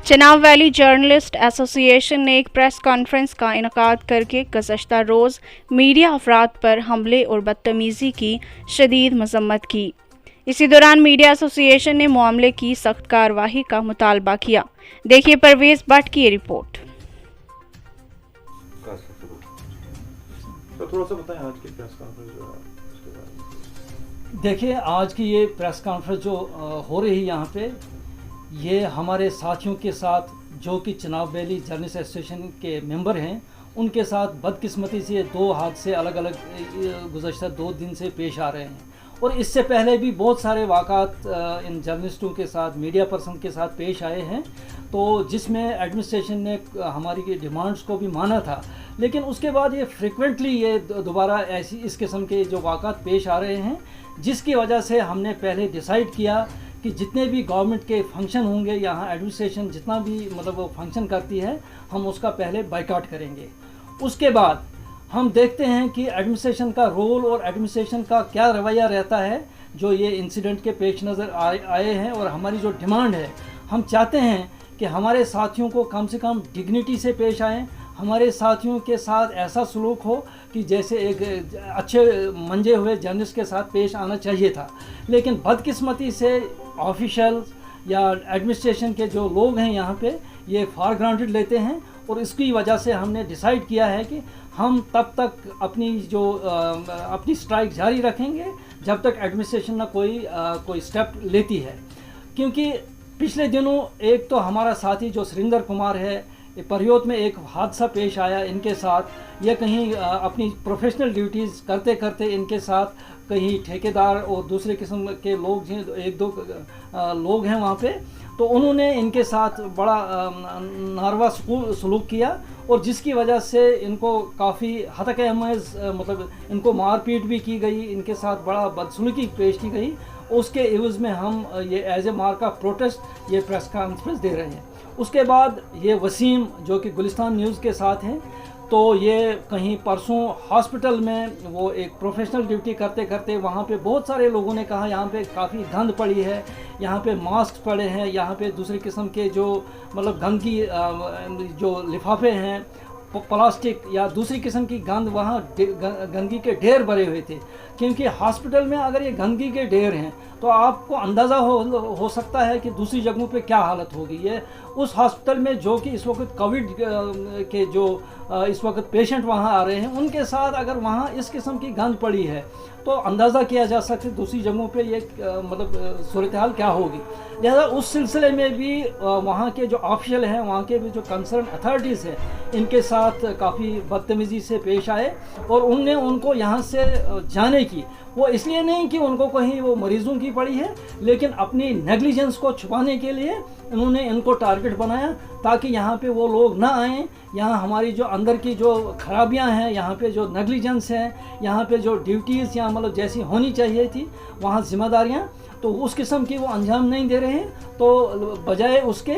Chenab valley journalist association ने एक press conference का इनकाद करके गुज़श्ता रोज़ मीडिया अफराद पर हमले और बदतमीज़ी की शदीद मजम्मत की। इसी दौरान मीडिया एसोसिएशन ने मामले की सख्त कार्रवाई का मुतालबा किया। देखिए परवेज भट्ट की रिपोर्ट। थोड़ा सा बताएं आज की प्रेस कॉन्फ्रेंस जो है उसके बारे में। देखिए, आज की ये प्रेस कॉन्फ्रेंस जो हो रही है यहाँ पे, ये हमारे साथियों के साथ जो कि चिनाब वैली जर्नलिस्ट एसोसिएशन के मेंबर हैं, उनके साथ बदकिस्मती से दो हादसे अलग अलग गुज़श्ता 2 दिन से पेश आ रहे हैं। और इससे पहले भी बहुत सारे वाक़ात इन जर्नलिस्टों के साथ, मीडिया पर्सन के साथ पेश आए हैं, तो जिसमें एडमिनिस्ट्रेशन ने हमारी डिमांड्स को भी माना था। लेकिन उसके बाद ये फ्रिक्वेंटली ये दोबारा ऐसी इस किस्म के जो वाक़ात पेश आ रहे हैं, जिसकी वजह से हमने पहले डिसाइड किया कि जितने भी गवर्नमेंट के फंक्शन होंगे, यहाँ एडमिनिस्ट्रेशन जितना भी मतलब वो फंक्शन करती है, हम उसका पहले बाइकआउट करेंगे। उसके बाद हम देखते हैं कि एडमिनिस्ट्रेशन का रोल और एडमिनिस्ट्रेशन का क्या रवैया रहता है जो ये इंसिडेंट के पेश नज़र आए हैं। और हमारी जो डिमांड है, हम चाहते हैं कि हमारे साथियों को कम से कम डिग्निटी से पेश आएँ, हमारे साथियों के साथ ऐसा सलूक हो कि जैसे एक अच्छे मंजे हुए जर्नलिस्ट के साथ पेश आना चाहिए था। लेकिन बदकिस्मती से ऑफिशियल्स या एडमिनिस्ट्रेशन के जो लोग हैं यहाँ पे, ये फॉर ग्रांटेड लेते हैं। और इसकी वजह से हमने डिसाइड किया है कि हम तब तक अपनी स्ट्राइक जारी रखेंगे जब तक एडमिनिस्ट्रेशन ना कोई स्टेप लेती है। क्योंकि पिछले दिनों एक तो हमारा साथी जो सुरेंद्र कुमार है, परियोत में एक हादसा पेश आया इनके साथ। ये कहीं अपनी प्रोफेशनल ड्यूटीज़ करते करते इनके साथ कहीं ठेकेदार और दूसरे किस्म के लोग हैं, 1-2 लोग हैं वहाँ पे, तो उन्होंने इनके साथ बड़ा नारवा सलूक किया। और जिसकी वजह से इनको काफ़ी हतक अहमेज मतलब इनको मारपीट भी की गई, इनके साथ बड़ा बदसलूकी पेश की गई। उसके एवज़ में हम ये as a mark of protest ये प्रेस कॉन्फ्रेंस दे रहे हैं। उसके बाद ये वसीम जो कि गुलिस्तान न्यूज़ के साथ हैं, तो ये कहीं परसों हॉस्पिटल में वो एक प्रोफेशनल ड्यूटी करते करते वहाँ पे बहुत सारे लोगों ने कहा यहाँ पे काफ़ी गंद पड़ी है, यहाँ पे मास्क पड़े हैं, यहाँ पे दूसरे किस्म के जो मतलब गंदगी जो लिफाफे हैं, प्लास्टिक या दूसरी किस्म की गंद, वहाँ गंदगी के ढेर भरे हुए थे। क्योंकि हॉस्पिटल में अगर ये गंदगी के ढेर हैं तो आपको अंदाज़ा हो सकता है कि दूसरी जगहों पे क्या हालत होगी। ये उस हॉस्पिटल में जो कि इस वक्त कोविड के जो इस वक्त पेशेंट वहाँ आ रहे हैं, उनके साथ अगर वहाँ इस किस्म की गंद पड़ी है तो अंदाज़ा किया जा सकता है दूसरी जगहों पे ये मतलब सूरत हाल क्या होगी। लिहाजा उस सिलसिले में भी वहाँ के जो ऑफिशियल हैं, वहाँ के भी जो कंसर्न अथॉरिटीज़ हैं, इनके साथ काफ़ी बदतमीज़ी से पेश आए। और उनने उनको यहाँ से जाने की, वो इसलिए नहीं कि उनको कहीं वो मरीज़ों की पड़ी है, लेकिन अपनी नेग्लिजेंस को छुपाने के लिए उन्होंने इनको टारगेट बनाया ताकि यहाँ पे वो लोग ना आएँ। यहाँ हमारी जो अंदर की जो खराबियाँ हैं, यहाँ पे जो नेग्लिजेंस है, यहाँ पे जो ड्यूटीज़ या मतलब जैसी होनी चाहिए थी वहाँ जिम्मेदारियाँ, तो उस किस्म की वो अंजाम नहीं दे रहे हैं। तो बजाय उसके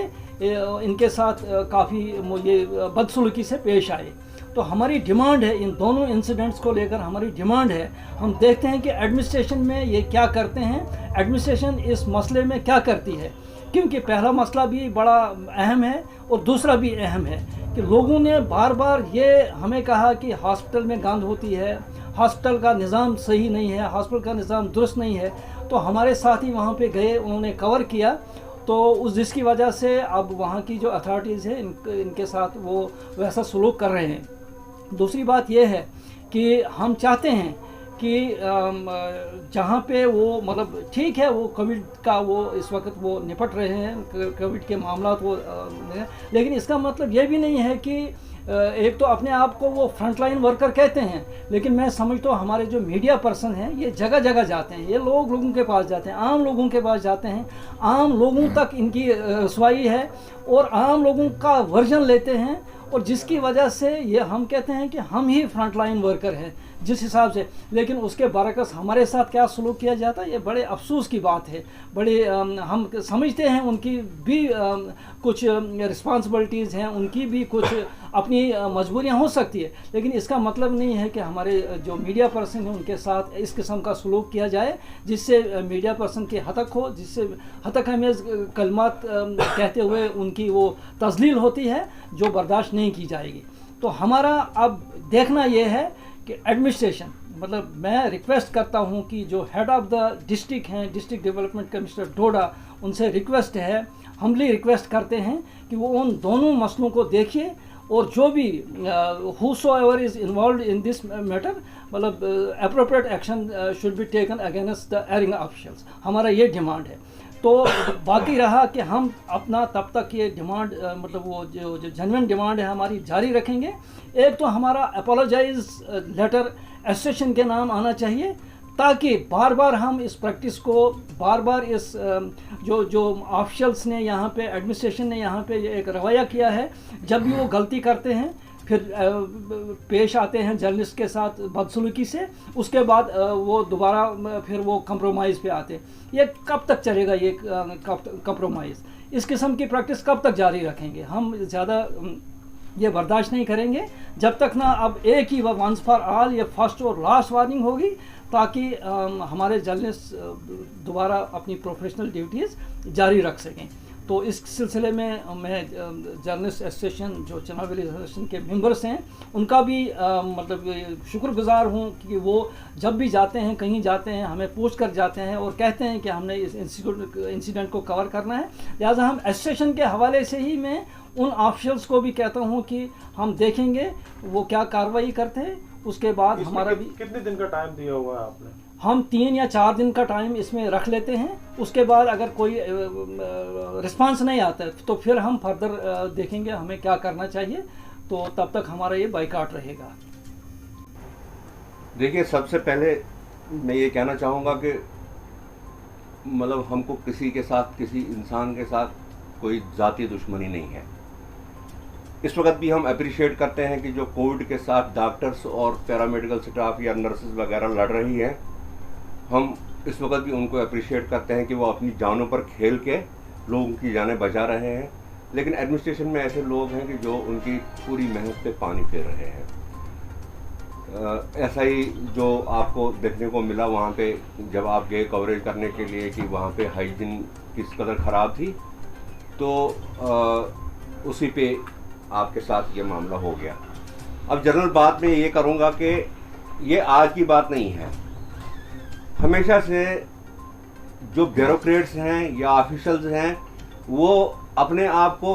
इनके साथ काफ़ी ये बदसलूकी से पेश आए। तो हमारी डिमांड है, इन दोनों इंसिडेंट्स को लेकर हमारी डिमांड है, हम देखते हैं कि एडमिनिस्ट्रेशन में ये क्या करते हैं, एडमिनिस्ट्रेशन इस मसले में क्या करती है। क्योंकि पहला मसला भी बड़ा अहम है और दूसरा भी अहम है कि लोगों ने बार बार ये हमें कहा कि हॉस्पिटल में गंद होती है, हॉस्पिटल का निज़ाम सही नहीं है, हॉस्पिटल का निज़ाम दुरुस्त नहीं है। तो हमारे साथी वहाँ पे गए, उन्होंने कवर किया, तो उस जिसकी वजह से अब वहाँ की जो अथॉरिटीज़ है इनके साथ वो वैसा सलूक कर रहे हैं। दूसरी बात यह है कि हम चाहते हैं कि जहाँ पे वो मतलब ठीक है, वो कोविड का वो इस वक्त वो निपट रहे हैं, कोविड के मामला वो लेकिन इसका मतलब ये भी नहीं है कि एक तो अपने आप को वो फ्रंटलाइन वर्कर कहते हैं, लेकिन मैं समझता हूँ हमारे जो मीडिया पर्सन हैं ये जगह जगह जाते हैं, ये लोगों के पास जाते हैं, आम लोगों के पास जाते हैं, आम लोगों तक इनकी रसवाई है और आम लोगों का वर्जन लेते हैं। और जिसकी वजह से ये हम कहते हैं कि हम ही फ्रंटलाइन वर्कर हैं, जिस हिसाब से, लेकिन उसके बरकस हमारे साथ क्या सलूक किया जाता है, ये बड़े अफसोस की बात है। बड़े हम समझते हैं उनकी भी कुछ रिस्पॉन्सिबिलिटीज़ हैं, उनकी भी कुछ अपनी मजबूरियां हो सकती है, लेकिन इसका मतलब नहीं है कि हमारे जो मीडिया पर्सन हैं उनके साथ इस किस्म का सलूक किया जाए जिससे मीडिया पर्सन की हतक हो, जिससे हतक हमें कलमात कहते हुए उनकी वो तजलील होती है जो बर्दाश्त नहीं की जाएगी। तो हमारा अब देखना ये है कि एडमिनिस्ट्रेशन, मतलब मैं रिक्वेस्ट करता हूँ कि जो हेड ऑफ़ द डिस्ट्रिक्ट हैं, डिस्ट्रिक्ट डेवलपमेंट कमिश्नर डोडा, उनसे रिक्वेस्ट है, हम्बली रिक्वेस्ट करते हैं कि वो उन दोनों मसलों को देखिए और जो भी whosoever is involved in this matter, मतलब appropriate action should be taken against the erring officials। हमारा ये डिमांड है। तो बाकी रहा कि हम अपना तब तक ये डिमांड मतलब वो जो जेन्युइन डिमांड है हमारी जारी रखेंगे। एक तो हमारा अपोलोजाइज लेटर एसोसिएशन के नाम आना चाहिए, ताकि बार बार हम इस प्रैक्टिस को बार बार इस जो ऑफिशियल्स ने यहाँ पे, एडमिनिस्ट्रेशन ने यहाँ पे एक रवैया किया है, जब भी वो गलती करते हैं फिर पेश आते हैं जर्नलिस्ट के साथ बदसलूकी से, उसके बाद वो दोबारा फिर वो कंप्रोमाइज़ पे आते हैं। ये कब तक चलेगा ये कंप्रोमाइज़? इस किस्म की प्रैक्टिस कब तक जारी रखेंगे? हम ज़्यादा ये बर्दाश्त नहीं करेंगे जब तक ना अब एक ही वंस फॉर ऑल ये फर्स्ट और लास्ट वार्निंग होगी, ताकि हमारे जर्नलिस्ट दोबारा अपनी प्रोफेशनल ड्यूटीज़ जारी रख सकें। तो इस सिलसिले में मैं जर्नलिस्ट एसोसिएशन जो चनाब वैली एसोसिएशन के मेंबर्स हैं उनका भी मतलब शुक्रगुजार हूँ कि वो जब भी जाते हैं, कहीं जाते हैं, हमें पूछ कर जाते हैं और कहते हैं कि हमने इस इंसिडेंट को कवर करना है। लिहाजा हम एसोसिएशन के हवाले से ही मैं उन ऑफिशियल्स को भी कहता हूँ कि हम देखेंगे वो क्या कार्रवाई करते हैं, उसके बाद हमारा भी। कितने दिन का टाइम दिया हुआ है आपने? हम 3 या 4 दिन का टाइम इसमें रख लेते हैं, उसके बाद अगर कोई रिस्पांस नहीं आता है तो फिर हम फर्दर देखेंगे हमें क्या करना चाहिए। तो तब तक हमारा ये बाइकाट रहेगा। देखिए, सबसे पहले मैं ये कहना चाहूँगा कि मतलब हमको किसी के साथ, किसी इंसान के साथ कोई ज़ाती दुश्मनी नहीं है। इस वक्त भी हम अप्रिशिएट करते हैं कि जो कोविड के साथ डॉक्टर्स और पैरामेडिकल स्टाफ या नर्सेज वगैरह लड़ रही हैं, हम इस वक्त भी उनको अप्रिशिएट करते हैं कि वो अपनी जानों पर खेल के लोगों की जानें बचा रहे हैं। लेकिन एडमिनिस्ट्रेशन में ऐसे लोग हैं कि जो उनकी पूरी मेहनत पे पानी फेर रहे हैं। ऐसा ही जो आपको देखने को मिला वहाँ पे जब आप गए कवरेज करने के लिए कि वहाँ पे हाइजीन किस कदर ख़राब थी, तो उसी पे आपके साथ ये मामला हो गया। अब जनरल बात मैं ये करूँगा कि ये आज की बात नहीं है। हमेशा से जो ब्यूरोक्रेट्स हैं या ऑफिशियल्स हैं वो अपने आप को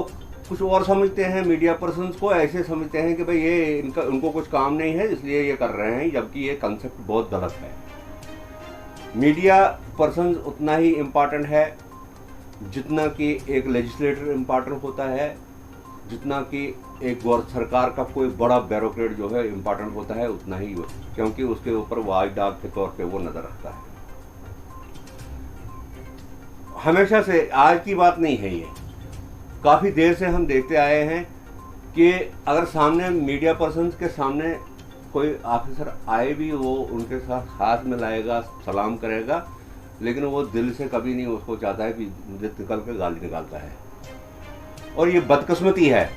कुछ और समझते हैं, मीडिया पर्सन्स को ऐसे समझते हैं कि भाई ये उनको कुछ काम नहीं है इसलिए ये कर रहे हैं, जबकि ये कंसेप्ट बहुत गलत है। मीडिया पर्सन्स उतना ही इम्पॉर्टेंट है जितना कि एक लेजिस्लेटर इम्पॉर्टेंट होता है, जितना कि एक सरकार का कोई बड़ा ब्यूरोक्रेट जो है इम्पॉर्टेंट होता है, उतना ही हो, क्योंकि उसके ऊपर वॉचडॉग के तौर पे वो नज़र रखता है। हमेशा से आज की बात नहीं है ये, काफ़ी देर से हम देखते आए हैं कि अगर सामने मीडिया पर्सन्स के सामने कोई ऑफिसर आए भी, वो उनके साथ हाथ मिलाएगा, सलाम करेगा, लेकिन वो दिल से कभी नहीं उसको चाहता है कि मुझे निकल के गाली निकालता है। और ये बदकिस्मती है,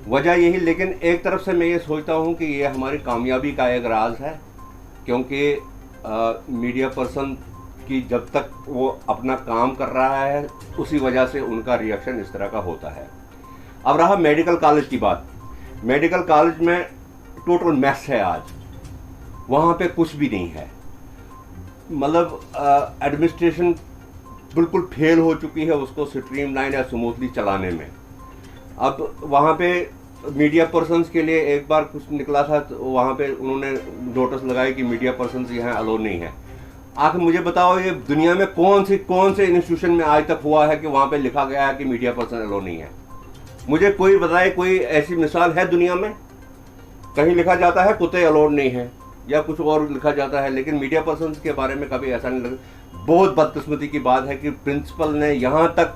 वजह यही। लेकिन एक तरफ से मैं ये सोचता हूँ कि ये हमारी कामयाबी का एक राज है, क्योंकि मीडिया पर्सन की जब तक वो अपना काम कर रहा है उसी वजह से उनका रिएक्शन इस तरह का होता है। अब रहा मेडिकल कॉलेज की बात। मेडिकल कॉलेज में टोटल मैस है आज, वहाँ पे कुछ भी नहीं है। मतलब एडमिनिस्ट्रेशन बिल्कुल फेल हो चुकी है उसको स्ट्रीमलाइन या स्मूथली चलाने में। अब वहाँ पे मीडिया पर्सन्स के लिए एक बार कुछ निकला था, तो वहाँ पे उन्होंने नोटिस लगाया कि मीडिया पर्सन्स यहाँ अलो नहीं है। आखिर मुझे बताओ, ये दुनिया में कौन से इंस्टीट्यूशन में आज तक हुआ है कि वहाँ पे लिखा गया है कि मीडिया पर्सन अलो नहीं है? मुझे कोई बताए, कोई ऐसी मिसाल है दुनिया में? कहीं लिखा जाता है कुत्ते अलाउड नहीं है या कुछ और लिखा जाता है, लेकिन मीडिया पर्सन्स के बारे में कभी ऐसा नहीं लगा। बहुत बदकिस्मती की बात है कि प्रिंसिपल ने यहाँ तक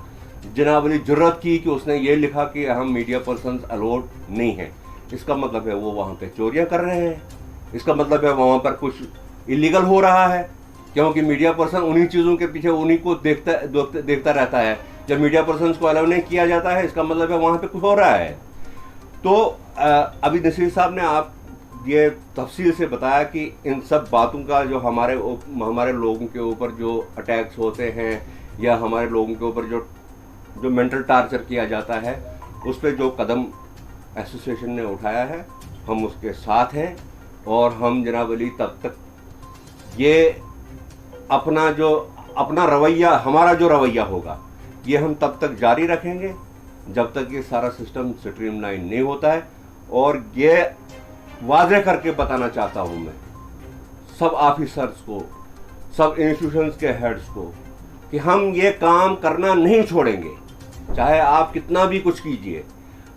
जनाब वाली जुर्रत की कि उसने ये लिखा कि हम मीडिया पर्सन्स अलाउड नहीं हैं। इसका मतलब है वो वहाँ पे चोरियाँ कर रहे हैं। इसका मतलब है वहाँ पर कुछ इलीगल हो रहा है, क्योंकि मीडिया पर्सन उन्हीं चीज़ों के पीछे उन्हीं को देखता रहता है। जब मीडिया पर्सन को अलाउ नहीं किया जाता है, इसका मतलब है वहाँ पे कुछ हो रहा है। तो अभी नसीर साहब ने आप ये तफसील से बताया कि इन सब बातों का जो हमारे लोगों के ऊपर जो अटैक्स होते हैं या हमारे लोगों के ऊपर जो मेंटल टार्चर किया जाता है, उस पर जो कदम एसोसिएशन ने उठाया है, हम उसके साथ हैं। और हम जनाब अली तब तक ये अपना रवैया, हमारा जो रवैया होगा, ये हम तब तक जारी रखेंगे जब तक ये सारा सिस्टम स्ट्रीमलाइन नहीं होता है। और ये वाज़ेह करके बताना चाहता हूँ मैं सब ऑफिसर्स को, सब इंस्टीट्यूशंस के हेड्स को, कि हम ये काम करना नहीं छोड़ेंगे, चाहे आप कितना भी कुछ कीजिए,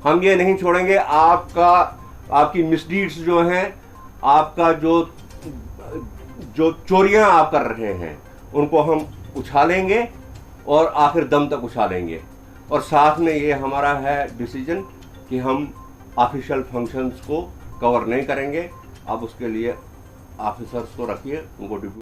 हम ये नहीं छोड़ेंगे। आपकी मिसडीड्स जो हैं, आपका जो चोरियां आप कर रहे हैं, उनको हम उछालेंगे और आखिर दम तक उछालेंगे। और साथ में ये हमारा है डिसीजन कि हम ऑफिशियल फंक्शंस को कवर नहीं करेंगे। आप उसके लिए ऑफिसर्स को रखिए, उनको